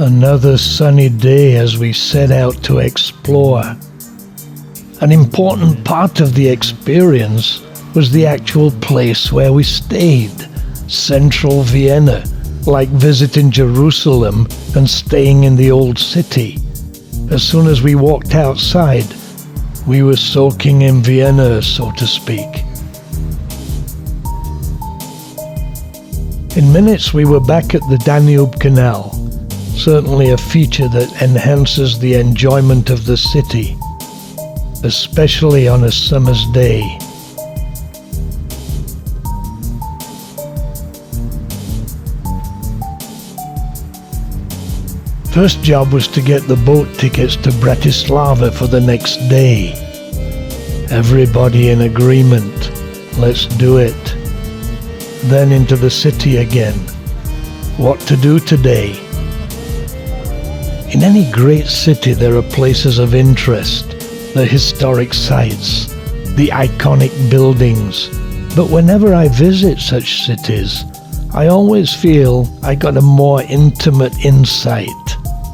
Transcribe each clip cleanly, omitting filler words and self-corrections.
Another sunny day as we set out to explore. An important part of the experience was the actual place where we stayed, central Vienna, like visiting Jerusalem and staying in the old city. As soon as we walked outside, we were soaking in Vienna, so to speak. In minutes we were back at the Danube canal, certainly a feature that enhances the enjoyment of the city, especially on a summer's day. First job was to get the boat tickets to Bratislava for the next day. Everybody in agreement, let's do it. Then into the city again. What to do today? In any great city there are places of interest, the historic sites, the iconic buildings. But whenever I visit such cities, I always feel I got a more intimate insight.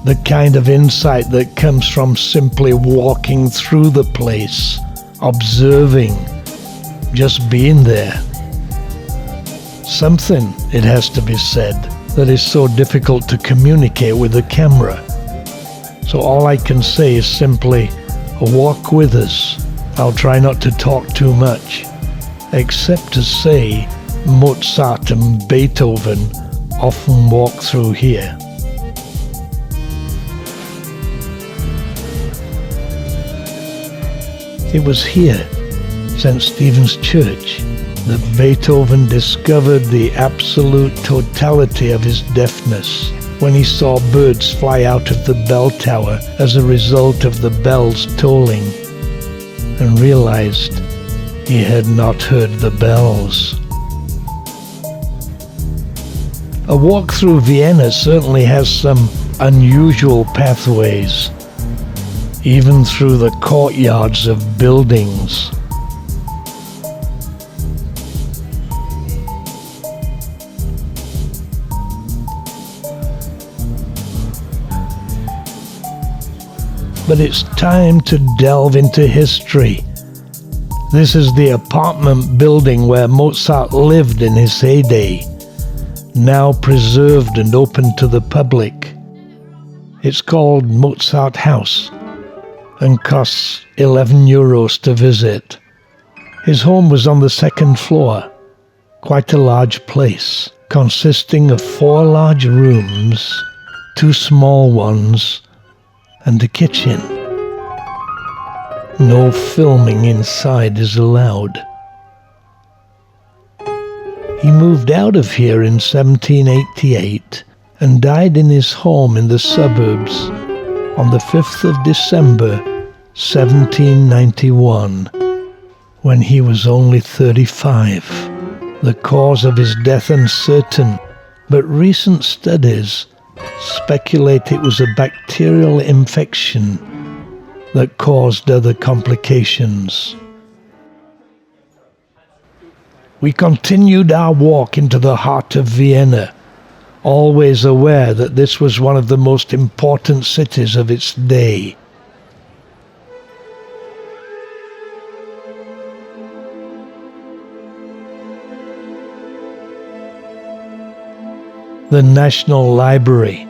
The kind of insight that comes from simply walking through the place, observing, just being there. Something, it has to be said, that is so difficult to communicate with a camera. So all I can say is simply, walk with us. I'll try not to talk too much, except to say Mozart and Beethoven often walk through here. It was here, St. Stephen's Church, that Beethoven discovered the absolute totality of his deafness when he saw birds fly out of the bell tower as a result of the bells tolling, and realized he had not heard the bells. A walk through Vienna certainly has some unusual pathways, even through the courtyards of buildings. But it's time to delve into history. This is the apartment building where Mozart lived in his heyday, now preserved and open to the public. It's called Mozart House and costs €11 to visit. His home was on the second floor, quite a large place, consisting of 4 large rooms, 2 small ones, and a kitchen. No filming inside is allowed. He moved out of here in 1788 and died in his home in the suburbs on the 5th of December 1791, when he was only 35. The cause of his death uncertain, but recent studies speculate it was a bacterial infection that caused other complications. We continued our walk into the heart of Vienna, always aware that this was one of the most important cities of its day. The National Library.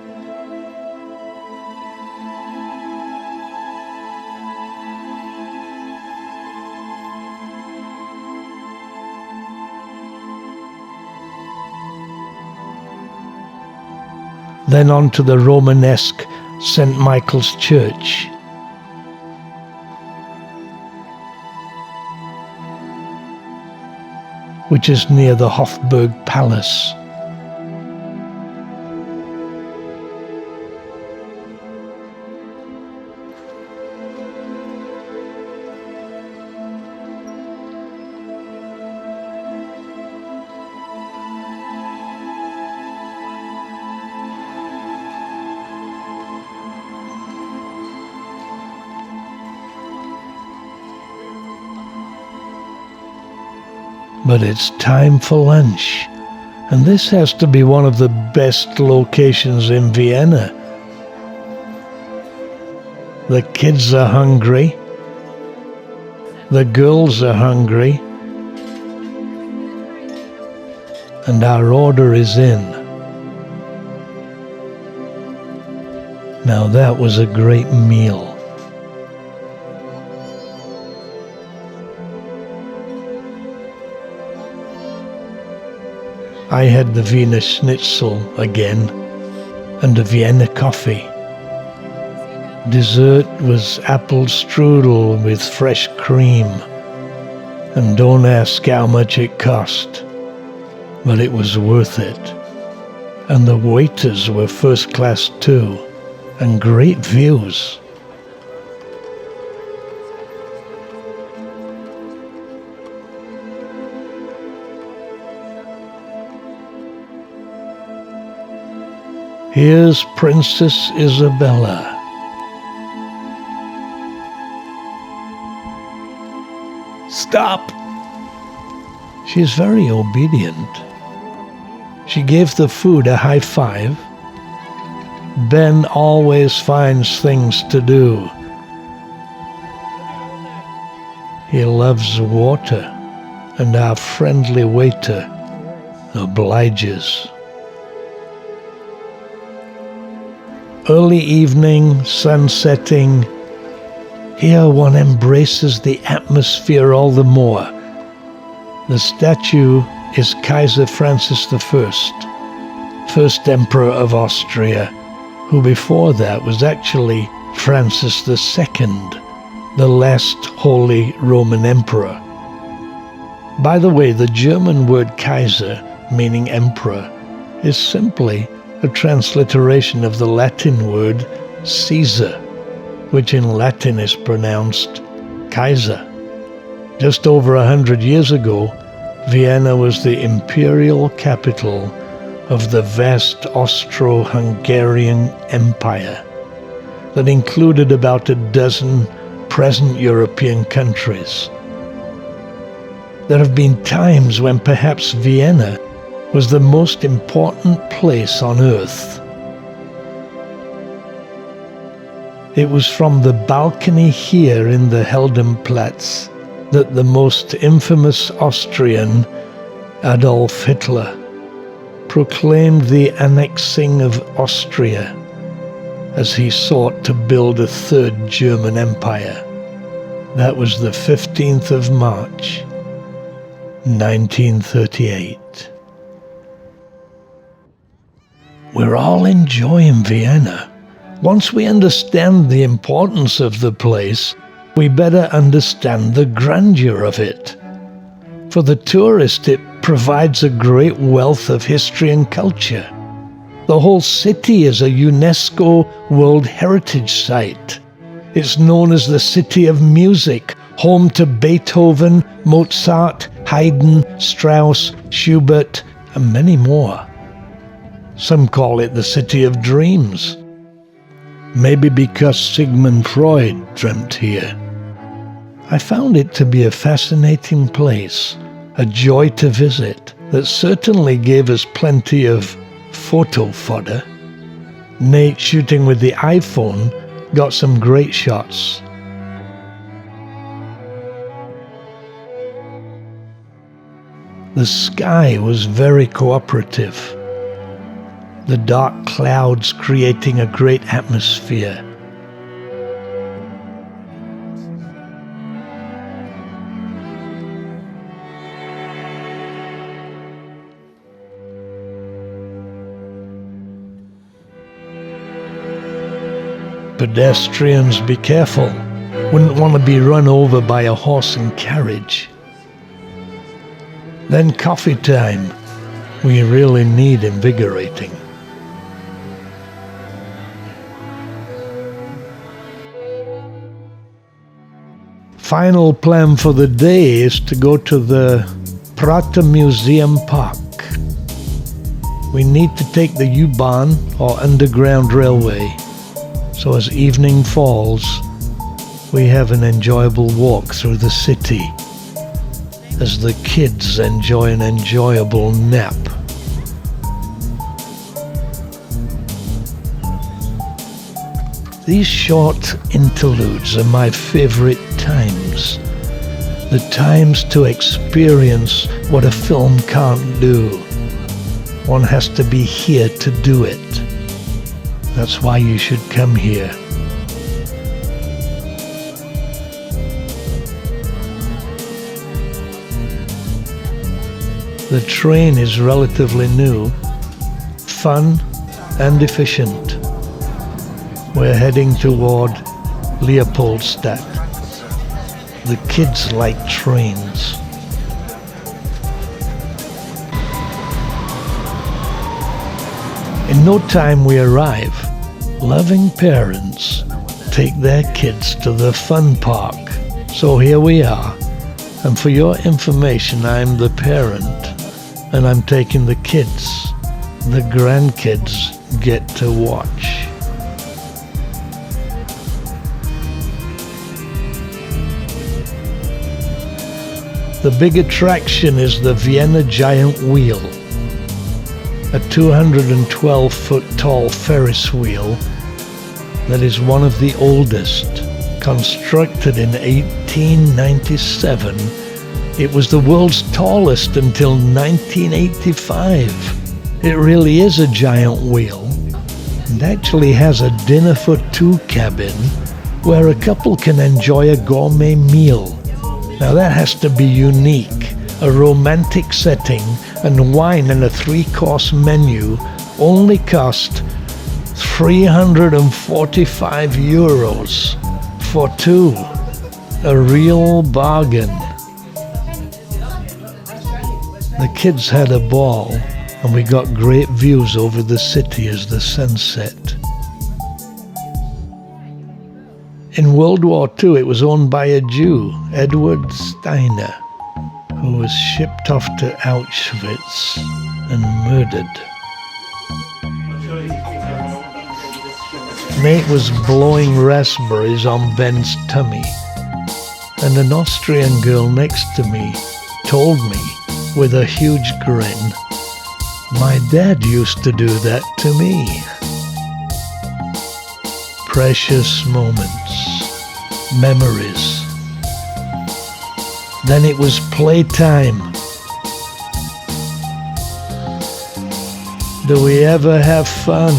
Then on to the Romanesque St. Michael's Church. Which is near the Hofburg Palace. But it's time for lunch, and this has to be one of the best locations in Vienna, The kids are hungry. The girls are hungry. And our order is in. Now that was a great meal. I had the Vienna schnitzel again and a Vienna coffee. Dessert was apple strudel with fresh cream. And don't ask how much it cost, but it was worth it. And the waiters were first class too, and great views. Here's Princess Isabella. Stop! She's very obedient. She gave the food a high five. Ben always finds things to do. He loves water, and our friendly waiter obliges. Early evening, sun setting. Here one embraces the atmosphere all the more. The statue is Kaiser Francis I, first Emperor of Austria, who before that was actually Francis II, the last Holy Roman Emperor. By the way, the German word Kaiser, meaning emperor, is simply a transliteration of the Latin word Caesar, which in Latin is pronounced Kaiser. Just over 100 years ago, Vienna was the imperial capital of the vast Austro-Hungarian Empire that included about a dozen present European countries. There have been times when perhaps Vienna was the most important place on earth. It was from the balcony here in the Heldenplatz that the most infamous Austrian, Adolf Hitler, proclaimed the annexing of Austria as he sought to build a third German empire. That was the 15th of March, 1938. We're all enjoying Vienna. Once we understand the importance of the place, we better understand the grandeur of it. For the tourist, it provides a great wealth of history and culture. The whole city is a UNESCO World Heritage Site. It's known as the City of Music, home to Beethoven, Mozart, Haydn, Strauss, Schubert, and many more. Some call it the City of Dreams. Maybe because Sigmund Freud dreamt here. I found it to be a fascinating place, a joy to visit, that certainly gave us plenty of photo fodder. Nate, shooting with the iPhone, got some great shots. The sky was very cooperative. The dark clouds creating a great atmosphere. Pedestrians, be careful. Wouldn't want to be run over by a horse and carriage. Then coffee time. We really need invigorating. Final plan for the day is to go to the Prater Museum Park. We need to take the U-Bahn or underground railway, so as evening falls, we have an enjoyable walk through the city, as the kids enjoy an enjoyable nap. These short interludes are my favorite times. The times to experience what a film can't do. One has to be here to do it. That's why you should come here. The train is relatively new, fun and efficient. We're heading toward Leopoldstadt. The kids like trains. In no time we arrive. Loving parents take their kids to the fun park. So here we are. And for your information, I'm the parent. And I'm taking the kids. The grandkids get to watch. The big attraction is the Vienna Giant Wheel, a 212-foot tall Ferris wheel that is one of the oldest. Constructed in 1897, it was the world's tallest until 1985. It really is a giant wheel, and actually has a dinner for two cabin where a couple can enjoy a gourmet meal. Now that has to be unique. A romantic setting and wine and a 3-course menu only cost €345 for two. A real bargain. The kids had a ball, and we got great views over the city as the sun set. In World War II, it was owned by a Jew, Edward Steiner, who was shipped off to Auschwitz and murdered. Nate was blowing raspberries on Ben's tummy, and an Austrian girl next to me told me with a huge grin, "My dad used to do that to me." Precious moments, memories. Then it was playtime. Do we ever have fun?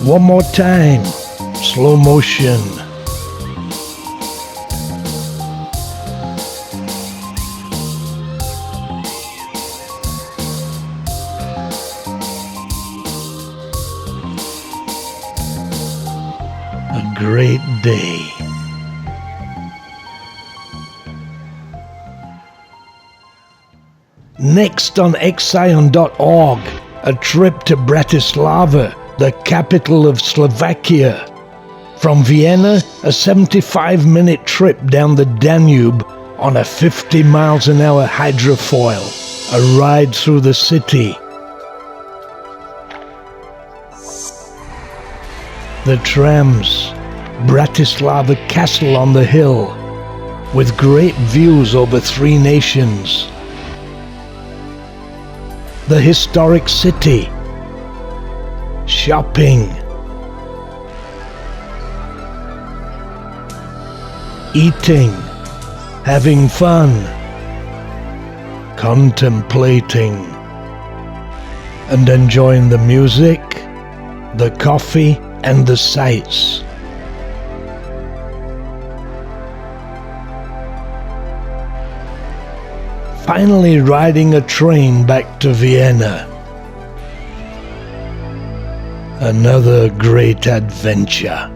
One more time, slow motion. A great day. Next on Excion.org, a trip to Bratislava, the capital of Slovakia. From Vienna, a 75-minute trip down the Danube on a 50 miles an hour hydrofoil, a ride through the city. The trams, Bratislava Castle on the hill, with great views over 3 nations. The historic city, shopping, eating, having fun, contemplating, and enjoying the music, the coffee, and the sights. Finally riding a train back to Vienna. Another great adventure.